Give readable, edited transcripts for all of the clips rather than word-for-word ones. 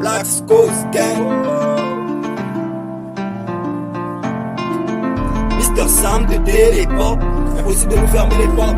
Black Coast Gang. Mr. Sam de Télépop. Impossible de nous fermer les portes.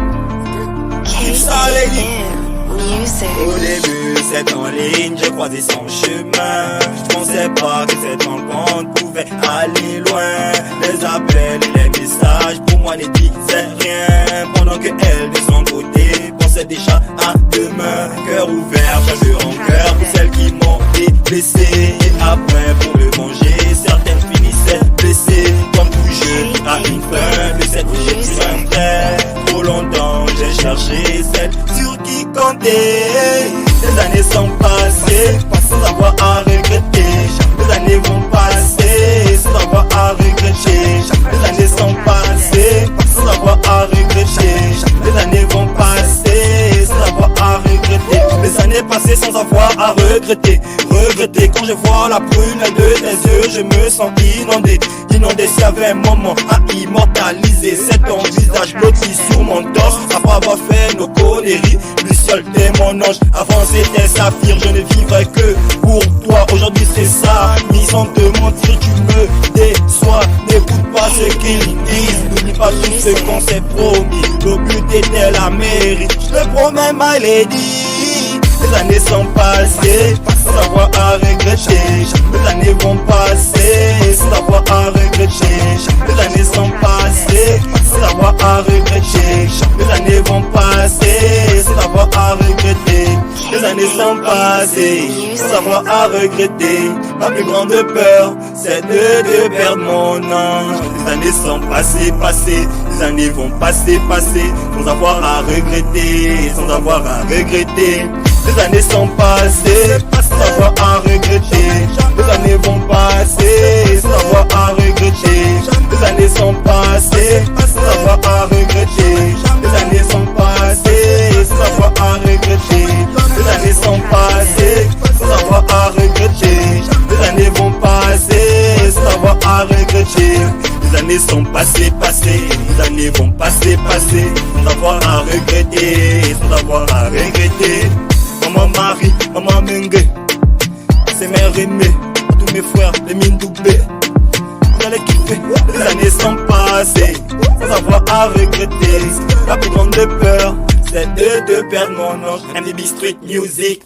Au début, c'est en ligne, j'ai croisé son chemin. Je pensais pas que cette rencontre pouvait aller loin. Les appels et les messages pour moi ne disaient rien. Pendant que elle de son côté pensait déjà à demain. Cœur ouvert, j'avais en cœur pour celles qui m'ont blessé. Et après pour me venger, certaines finissaient blessées. Comme tout jeu à une fin, de cette j'ai plus un trait. Trop longtemps j'ai cherché celle sur qui compter. Les années sont passées sans avoir à regretter. Les années vont passer sans avoir à regretter. Les années sont passées sans avoir à regretter. Les années vont passer sans avoir à regretter. Les années passées sans avoir à regretter. Regretter quand je vois la prunelle de tes yeux, je me sens inondé. Inondé s'il y avait un moment à immortaliser. C'est ton visage blotti sur mon torse. Après avoir fait nos conneries, Luciole t'es mon ange. Avant c'était Saphir, je ne vivrais que pour toi. Aujourd'hui c'est ça, ni sans te mentir tu me déçois. N'écoute pas ce qu'ils disent, n'oublie pas tout ce qu'on s'est promis. Le but était la mairie, je te promets my lady. Les années sont passées sans avoir à regretter. Les années vont passer sans avoir à regretter. Les années sont passées sans avoir à regretter. Les années vont passer sans avoir à regretter. Les années sont passées sans avoir à regretter. Ma plus grande peur, c'est de perdre mon ange. Les années sont passées. Les années vont passer sans avoir à regretter. Sans avoir à regretter. Les années sont passées sans avoir à regretter. Les années vont passer sans avoir à regretter. Les années sont passées sans avoir à regretter. Les années sont passées sans avoir à regretter. Les années sont passées sans avoir à regretter. Les années vont passer sans avoir à regretter. Les années sont passées. Les années vont passer sans avoir à regretter. Sans avoir à regretter. Maman Marie, maman Mengue, c'est mère aimée, tous mes frères, les mines doublées. Vous allez kiffer, les années sont passées, sans avoir à regretter. La plus grande peur, c'est de perdre mon ange. MDB Street Music.